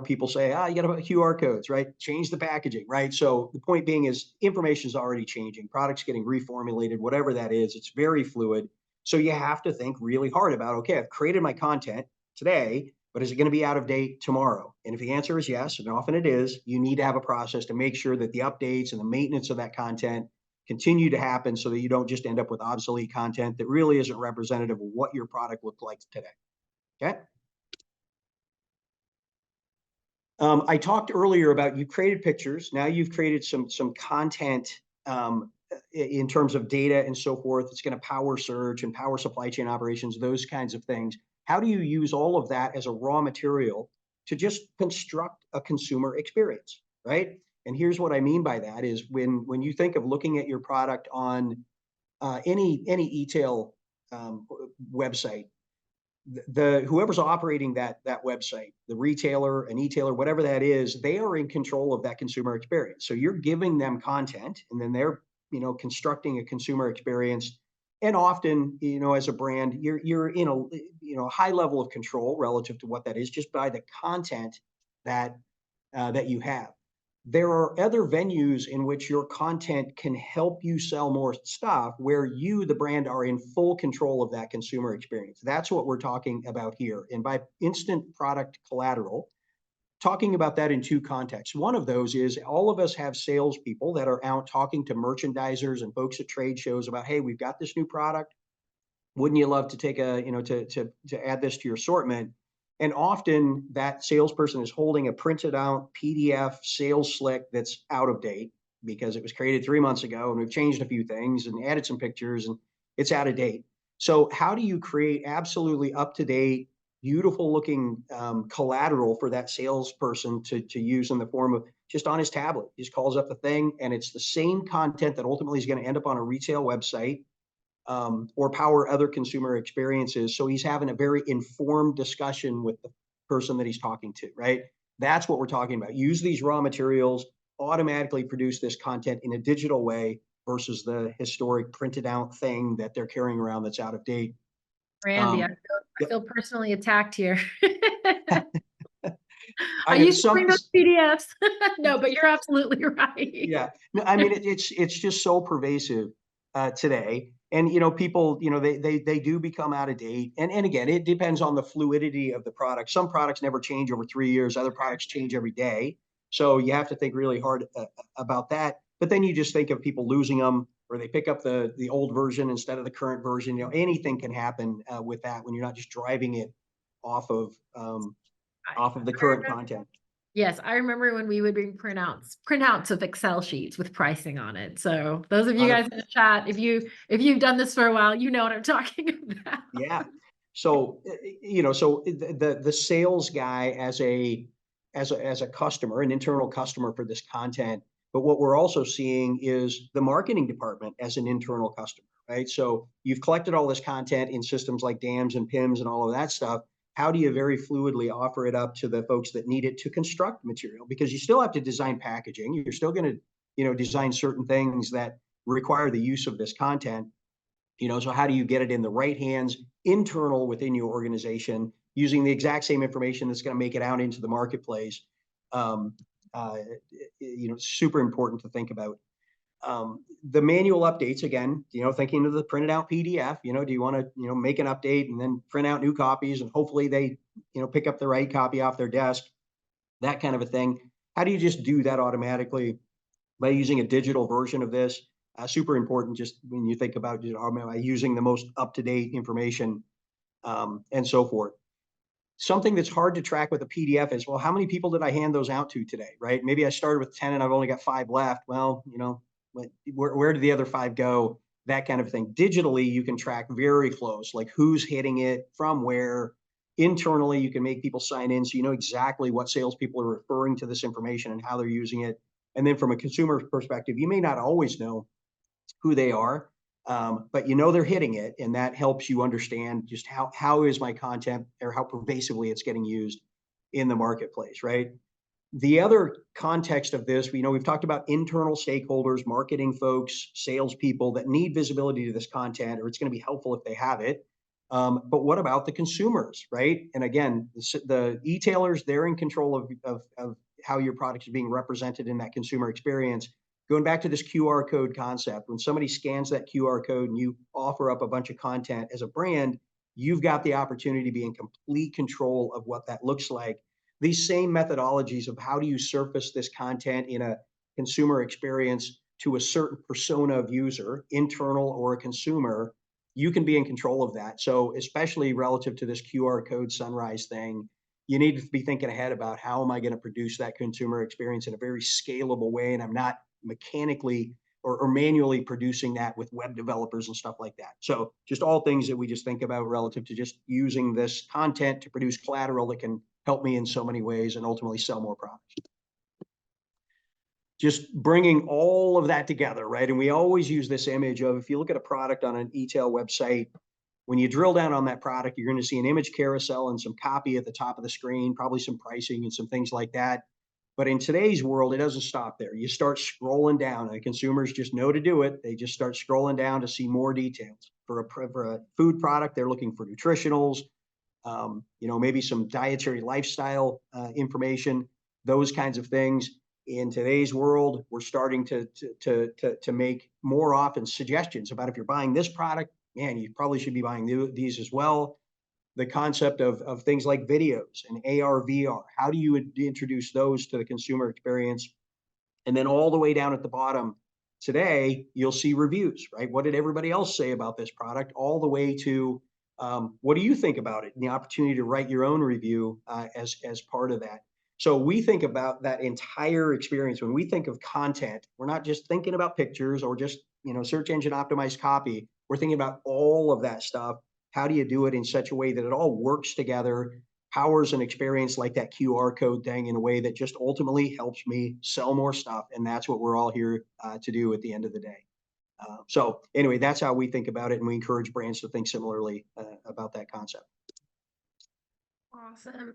People say, you got to have QR codes, right? Change the packaging, right? So the point being is information is already changing. Products getting reformulated, whatever that is. It's very fluid. So you have to think really hard about, okay, I've created my content today, but is it going to be out of date tomorrow? And if the answer is yes, and often it is, you need to have a process to make sure that the updates and the maintenance of that content continue to happen so that you don't just end up with obsolete content that really isn't representative of what your product looked like today. Okay. I talked earlier about you created pictures. Now you've created some content in terms of data and so forth. It's going to power search and power supply chain operations, those kinds of things. How do you use all of that as a raw material to just construct a consumer experience, right? And here's what I mean by that is when you think of looking at your product on any e-tail website, whoever's operating that website, the retailer, an e-tailer, whatever that is, they are in control of that consumer experience. So you're giving them content, and then they're constructing a consumer experience. And often, as a brand, you're in a high level of control relative to what that is, just by the content that you have. There are other venues in which your content can help you sell more stuff, where you, the brand, are in full control of that consumer experience. That's what we're talking about here. And by instant product collateral, talking about that in 2 contexts. One of those is all of us have salespeople that are out talking to merchandisers and folks at trade shows about, hey, we've got this new product. Wouldn't you love to take to add this to your assortment? And often that salesperson is holding a printed out PDF sales slick that's out of date because it was created 3 months ago and we've changed a few things and added some pictures and it's out of date. So how do you create absolutely up to date, beautiful looking collateral for that salesperson to use in the form of just on his tablet. He just calls up the thing, and it's the same content that ultimately is going to end up on a retail website, or power other consumer experiences. So he's having a very informed discussion with the person that he's talking to, right? That's what we're talking about. Use these raw materials, automatically produce this content in a digital way versus the historic printed out thing that they're carrying around that's out of date. Randy, I feel personally attacked here. I know used to bring those PDFs. No, but you're absolutely right. Yeah, no, I mean, it's just so pervasive today. And, people, they do become out of date. And again, it depends on the fluidity of the product. Some products never change over 3 years. Other products change every day. So you have to think really hard about that. But then you just think of people losing them, or they pick up the old version instead of the current version. Anything can happen with that when you're not just driving it off of the current content. Yes, I remember when we would bring printouts of Excel sheets with pricing on it. So those of you guys in the chat, if you've done this for a while, you know what I'm talking about. Yeah. So, so the sales guy as a customer, an internal customer for this content, but what we're also seeing is the marketing department as an internal customer, right? So you've collected all this content in systems like DAMs and PIMs and all of that stuff. How do you very fluidly offer it up to the folks that need it to construct material? Because you still have to design packaging. You're still going to, design certain things that require the use of this content. So how do you get it in the right hands, internal within your organization, using the exact same information that's going to make it out into the marketplace? Super important to think about. The manual updates, again, thinking of the printed out PDF, do you want to, make an update and then print out new copies, and hopefully they, pick up the right copy off their desk, that kind of a thing. How do you just do that automatically by using a digital version of this? Super important, just when you think about, am I using the most up-to-date information, and so forth. Something that's hard to track with a PDF is, well, how many people did I hand those out to today, right? Maybe I started with 10 and I've only got 5 left. Well, where did the other 5 go? That kind of thing. Digitally, you can track very close, like who's hitting it from where. Internally, you can make people sign in so you know exactly what salespeople are referring to this information and how they're using it. And then from a consumer perspective, you may not always know who they are, but they're hitting it, and that helps you understand just how is my content, or how pervasively it's getting used in the marketplace, right? The other context of this, we've talked about internal stakeholders, marketing folks, salespeople that need visibility to this content, or it's going to be helpful if they have it. But what about the consumers, right? And again, the e-tailers, they're in control of how your product is being represented in that consumer experience. Going back to this QR code concept, when somebody scans that QR code and you offer up a bunch of content as a brand, you've got the opportunity to be in complete control of what that looks like. These same methodologies of how do you surface this content in a consumer experience to a certain persona of user, internal or a consumer, you can be in control of that. So especially relative to this QR code sunrise thing, you need to be thinking ahead about how am I going to produce that consumer experience in a very scalable way, and I'm not mechanically or manually producing that with web developers and stuff like that. So just all things that we just think about relative to just using this content to produce collateral that can help me in so many ways and ultimately sell more products. Just bringing all of that together, right? And we always use this image of, if you look at a product on an e-tail website, when you drill down on that product, you're going to see an image carousel and some copy at the top of the screen, probably some pricing and some things like that. But in today's world, it doesn't stop there. You start scrolling down, and consumers just know to do it. They just start scrolling down to see more details. For a food product, they're looking for nutritionals, maybe some dietary lifestyle information, those kinds of things. In today's world, we're starting to make more often suggestions about, if you're buying this product, man, you probably should be buying these as well. The concept of things like videos and AR, VR, how do you introduce those to the consumer experience? And then all the way down at the bottom, today, you'll see reviews, right? What did everybody else say about this product? All the way to what do you think about it? And the opportunity to write your own review as part of that. So we think about that entire experience. When we think of content, we're not just thinking about pictures or just search engine optimized copy. We're thinking about all of that stuff. How do you do it in such a way that it all works together powers an experience like that QR code thing in a way that just ultimately helps me sell more stuff. And that's what we're all here to do at the end of the day. So anyway, that's how we think about it. And we encourage brands to think similarly about that concept. Awesome.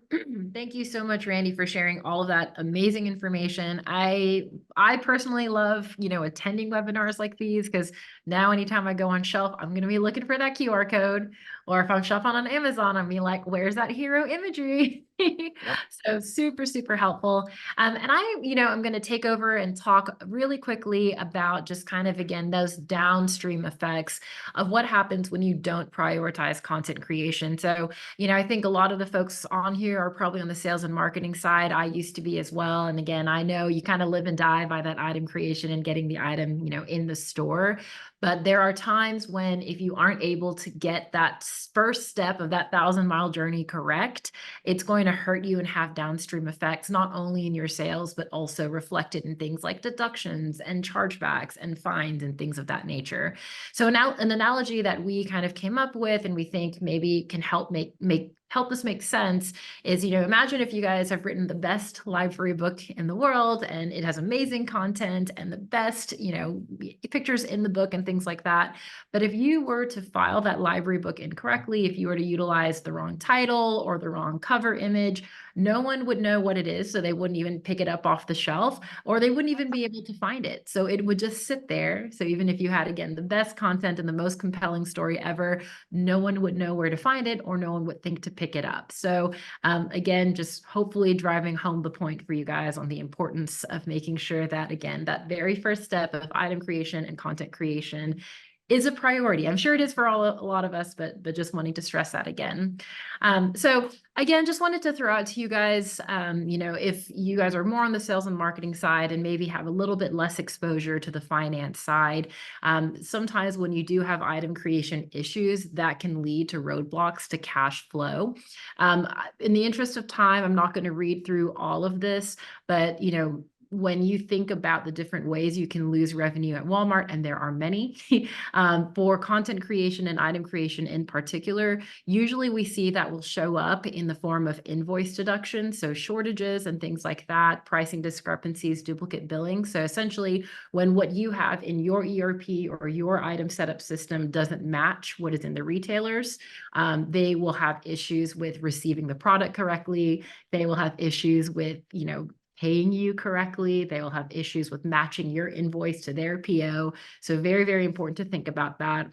Thank you so much, Randy, for sharing all of that amazing information. I personally love, attending webinars like these, because now anytime I go on shelf, I'm going to be looking for that QR code. Or if I'm shopping on Amazon, I'm be like, where's that hero imagery? Yep. So super, super helpful. And I'm going to take over and talk really quickly about just kind of, again, those downstream effects of what happens when you don't prioritize content creation. So, I think a lot of the folks on here are probably on the sales and marketing side. I used to be as well. And again, I know you kind of live and die by that item creation and getting the item, in the store. But there are times when if you aren't able to get that first step of that 1,000-mile journey correct, it's going to hurt you and have downstream effects, not only in your sales, but also reflected in things like deductions and chargebacks and fines and things of that nature. So now an analogy that we kind of came up with and we think maybe can help help this make sense is, imagine if you guys have written the best library book in the world and it has amazing content and the best, pictures in the book and things like that. But if you were to file that library book incorrectly, if you were to utilize the wrong title or the wrong cover image, no one would know what it is. So they wouldn't even pick it up off the shelf, or they wouldn't even be able to find it. So it would just sit there. So even if you had, again, the best content and the most compelling story ever, no one would know where to find it, or no one would think to pick it up. So again, just hopefully driving home the point for you guys on the importance of making sure that, again, that very first step of item creation and content creation is a priority. I'm sure it is for a lot of us, but just wanting to stress that again. So again, just wanted to throw out to you guys, if you guys are more on the sales and marketing side and maybe have a little bit less exposure to the finance side, sometimes when you do have item creation issues, that can lead to roadblocks to cash flow. In the interest of time, I'm not going to read through all of this, but when you think about the different ways you can lose revenue at Walmart, and there are many, for content creation and item creation in particular, usually we see that will show up in the form of invoice deduction, so shortages and things like that, pricing discrepancies, duplicate billing. So essentially, when what you have in your ERP or your item setup system doesn't match what is in the retailers, they will have issues with receiving the product correctly. They will have issues with, paying you correctly. They will have issues with matching your invoice to their PO. So very, very important to think about that.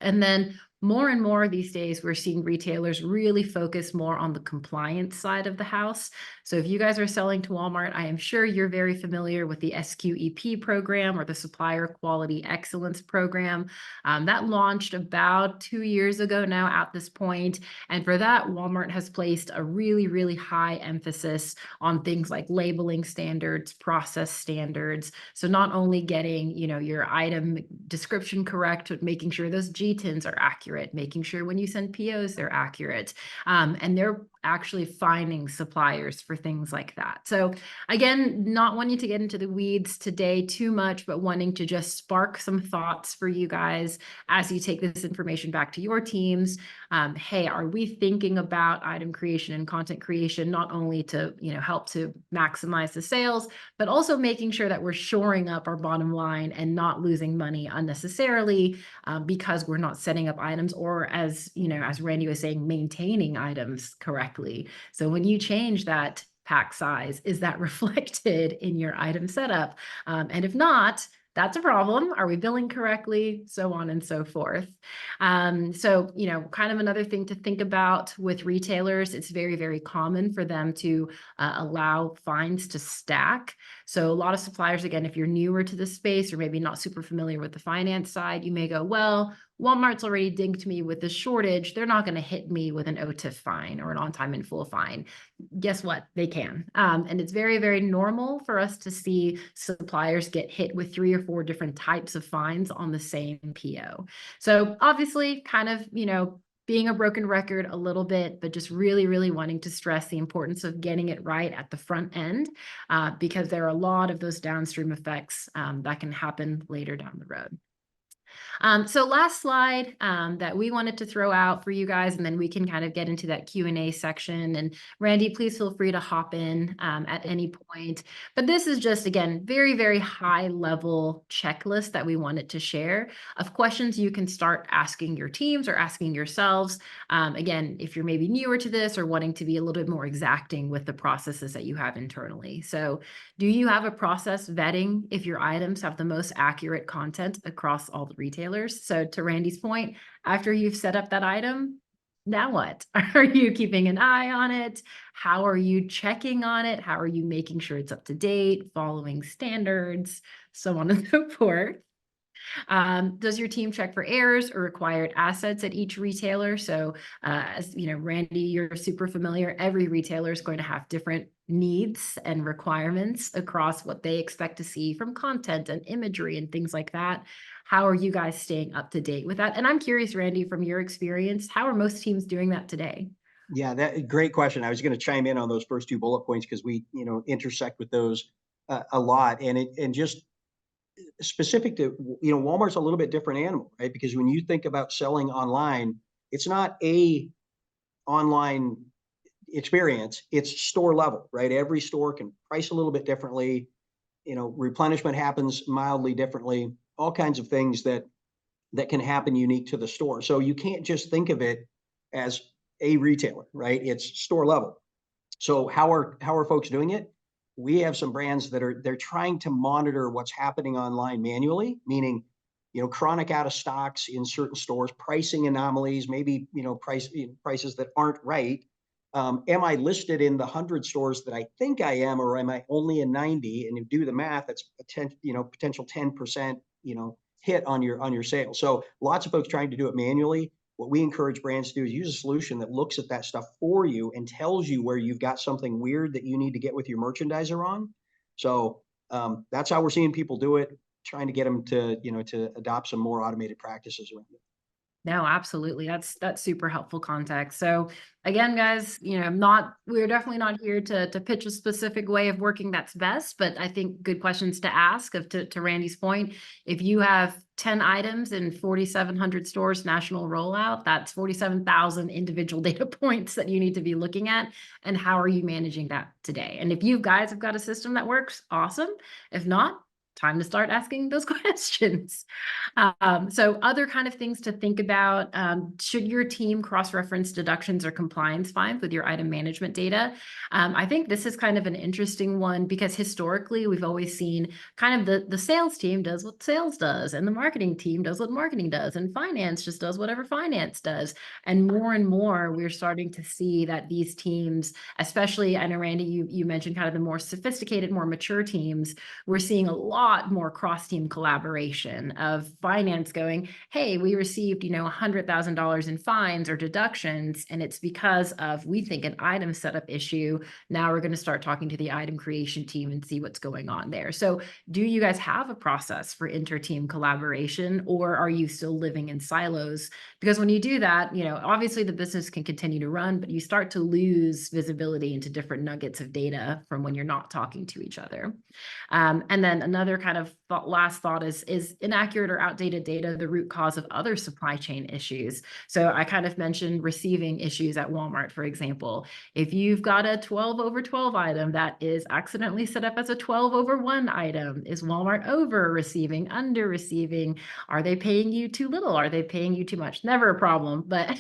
And then more and more these days, we're seeing retailers really focus more on the compliance side of the house. So if you guys are selling to Walmart, I am sure you're very familiar with the SQEP program, or the Supplier Quality Excellence program. That launched about 2 years ago now at this point. And for that, Walmart has placed a really, really high emphasis on things like labeling standards, process standards. So not only getting, your item description correct, but making sure those GTINs are accurate, making sure when you send POs, they're accurate. And they're actually finding suppliers for things like that. So again, not wanting to get into the weeds today too much, but wanting to just spark some thoughts for you guys as you take this information back to your teams. Hey, are we thinking about item creation and content creation, not only to, help to maximize the sales, but also making sure that we're shoring up our bottom line and not losing money unnecessarily because we're not setting up items, or as Randy was saying, maintaining items correctly. So when you change that pack size, is that reflected in your item setup? And if not, that's a problem. Are we billing correctly? So on and so forth. So, kind of another thing to think about with retailers, it's very, very common for them to allow fines to stack. So a lot of suppliers, again, if you're newer to the space or maybe not super familiar with the finance side, you may go, well, Walmart's already dinged me with the shortage. They're not going to hit me with an OTIF fine or an on-time in full fine. Guess what? They can. And it's very, very normal for us to see suppliers get hit with 3 or 4 different types of fines on the same PO. So obviously, kind of, being a broken record a little bit, but just really, really wanting to stress the importance of getting it right at the front end, because there are a lot of those downstream effects that can happen later down the road. So last slide that we wanted to throw out for you guys, and then we can kind of get into that Q&A section. And Randy, please feel free to hop in at any point. But this is just, again, very, very high level checklist that we wanted to share of questions you can start asking your teams or asking yourselves. Again, if you're maybe newer to this or wanting to be a little bit more exacting with the processes that you have internally. So do you have a process vetting if your items have the most accurate content across all the retailers? So to Randy's point, after you've set up that item, now what? Are you keeping an eye on it? How are you checking on it? How are you making sure it's up to date, following standards, so on and so forth? Does your team check for errors or required assets at each retailer? So as you know, Randy, you're super familiar. Every retailer is going to have different needs and requirements across what they expect to see from content and imagery and things like that. How are you guys staying up to date with that? And I'm curious, Randy, from your experience, how are most teams doing that today? Yeah, that great question. I was going to chime in on those first two bullet points because we, intersect with those a lot, and just specific to, Walmart's a little bit different animal, right? Because when you think about selling online, it's not a online experience, it's store level, right? Every store can price a little bit differently. Replenishment happens mildly differently, all kinds of things that can happen unique to the store. So you can't just think of it as a retailer, right? It's store level. So how are folks doing it? We have some brands they're trying to monitor what's happening online manually, meaning, chronic out of stocks in certain stores, pricing anomalies, maybe, prices that aren't right. Am I listed in the 100 stores that I think I am, or am I only in 90? And you do the math, that's potential 10%, hit on your sales. So lots of folks trying to do it manually. What we encourage brands to do is use a solution that looks at that stuff for you and tells you where you've got something weird that you need to get with your merchandiser on. So that's how we're seeing people do it, trying to get them to adopt some more automated practices around it. No, absolutely. That's super helpful context. So again, guys, we're definitely not here to pitch a specific way of working that's best, but I think good questions to ask to Randy's point. If you have 10 items in 4,700 stores national rollout, that's 47,000 individual data points that you need to be looking at. And how are you managing that today? And if you guys have got a system that works, awesome. If not, time to start asking those questions. So other kind of things to think about, should your team cross-reference deductions or compliance fines with your item management data? I think this is kind of an interesting one because historically we've always seen kind of the sales team does what sales does and the marketing team does what marketing does and finance just does whatever finance does. And more we're starting to see that these teams, especially, I know Randy, you mentioned kind of the more sophisticated, more mature teams, we're seeing a lot more cross-team collaboration of finance going, hey, we received, $100,000 in fines or deductions, and it's because of, we think, an item setup issue. Now we're going to start talking to the item creation team and see what's going on there. So do you guys have a process for inter-team collaboration, or are you still living in silos? Because when you do that, obviously the business can continue to run, but you start to lose visibility into different nuggets of data from when you're not talking to each other. And then another kind of last thought is inaccurate or outdated data the root cause of other supply chain issues? So I kind of mentioned receiving issues at Walmart, for example. If you've got a 12 over 12 item that is accidentally set up as a 12 over 1 item, is Walmart over receiving, under receiving? Are they paying you too little? Are they paying you too much? Never a problem, but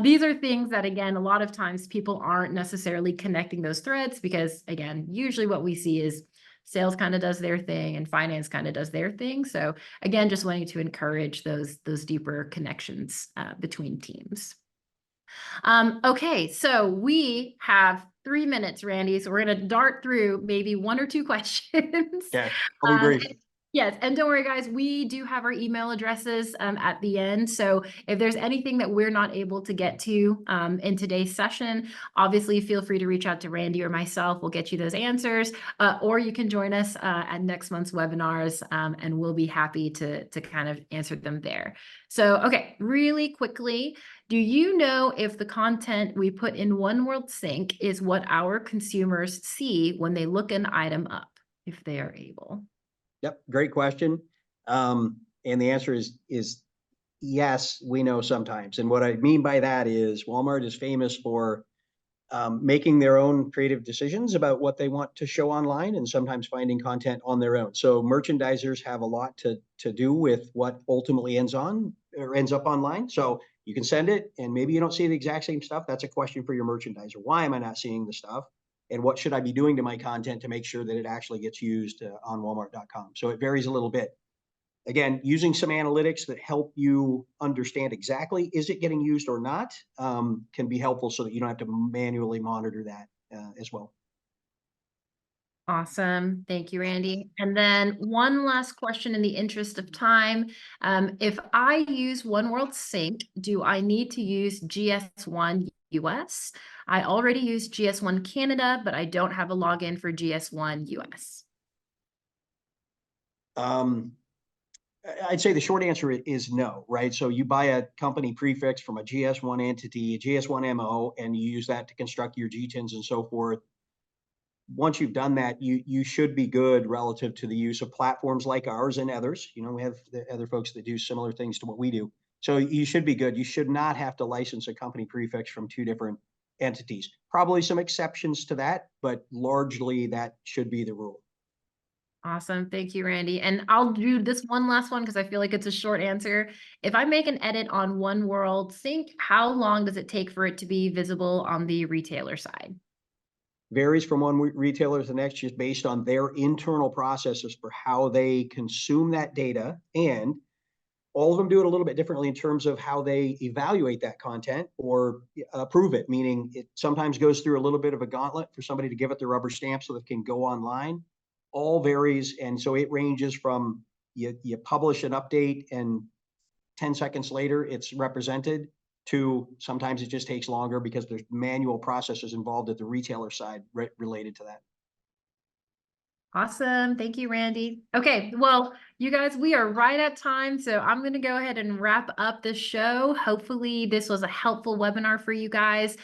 these are things that, again, a lot of times people aren't necessarily connecting those threads because, again, usually what we see is sales kind of does their thing and finance kind of does their thing. So again, just wanting to encourage those deeper connections between teams. Okay, so we have 3 minutes, Randy. So we're going to dart through maybe 1 or 2 questions. Yeah, I'll be brief. Yes, and don't worry, guys, we do have our email addresses at the end. So if there's anything that we're not able to get to in today's session, obviously feel free to reach out to Randy or myself. We'll get you those answers, or you can join us at next month's webinars, and we'll be happy to kind of answer them there. So, okay, really quickly, do you know if the content we put in 1WorldSync is what our consumers see when they look an item up, if they are able? Yep, great question. And the answer is yes, we know sometimes. And what I mean by that is Walmart is famous for making their own creative decisions about what they want to show online and sometimes finding content on their own. So merchandisers have a lot to do with what ultimately ends up online. So you can send it and maybe you don't see the exact same stuff. That's a question for your merchandiser. Why am I not seeing the stuff? And what should I be doing to my content to make sure that it actually gets used on Walmart.com? So it varies a little bit. Again, using some analytics that help you understand exactly is it getting used or not can be helpful so that you don't have to manually monitor that as well. Awesome. Thank you, Randy. And then one last question in the interest of time. If I use 1WorldSync, do I need to use GS1 US? I already use GS1 Canada, but I don't have a login for GS1 US. I'd say the short answer is no, right? So you buy a company prefix from a GS1 entity, a GS1 MO, and you use that to construct your GTINs and so forth. Once you've done that, you should be good relative to the use of platforms like ours and others. You know, we have the other folks that do similar things to what we do. So you should be good. You should not have to license a company prefix from two different entities. Probably some exceptions to that, but largely that should be the rule. Awesome. Thank you, Randy. And I'll do this one last one because I feel like it's a short answer. If I make an edit on 1WorldSync, how long does it take for it to be visible on the retailer side? Varies from one retailer to the next, just based on their internal processes for how they consume that data. And all of them do it a little bit differently in terms of how they evaluate that content or approve it, meaning it sometimes goes through a little bit of a gauntlet for somebody to give it the rubber stamp so that it can go online. All varies. And so it ranges from you publish an update and 10 seconds later it's represented, to sometimes it just takes longer because there's manual processes involved at the retailer side related to that. Awesome. Thank you, Randy. Okay, well, you guys, we are right at time, so I'm going to go ahead and wrap up the show. Hopefully this was a helpful webinar for you guys.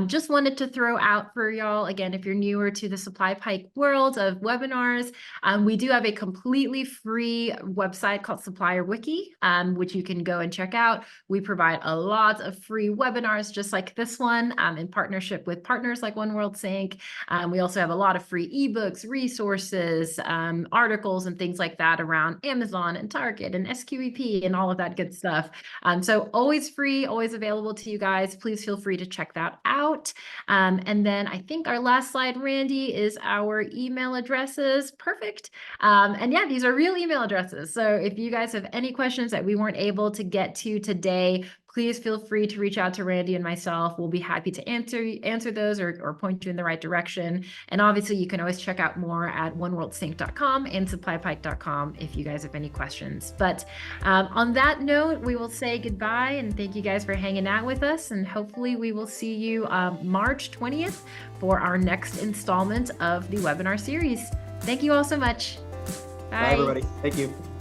Just wanted to throw out for y'all, again, if you're newer to the Supply Pike world of webinars, we do have a completely free website called Supplier Wiki, which you can go and check out. We provide a lot of free webinars just like this one in partnership with partners like 1WorldSync. We also have a lot of free ebooks, resources, articles and things like that around Amazon and Target and SQEP and all of that good stuff. So always free, always available to you guys. Please feel free to check that out. And then I think our last slide, Randy, is our email addresses. Perfect. And yeah, these are real email addresses. So if you guys have any questions that we weren't able to get to today, please feel free to reach out to Randy and myself. We'll be happy to answer those or point you in the right direction. And obviously, you can always check out more at 1WorldSync.com and supplypike.com if you guys have any questions. But on that note, we will say goodbye and thank you guys for hanging out with us. And hopefully we will see you March 20th for our next installment of the webinar series. Thank you all so much. Bye everybody. Thank you.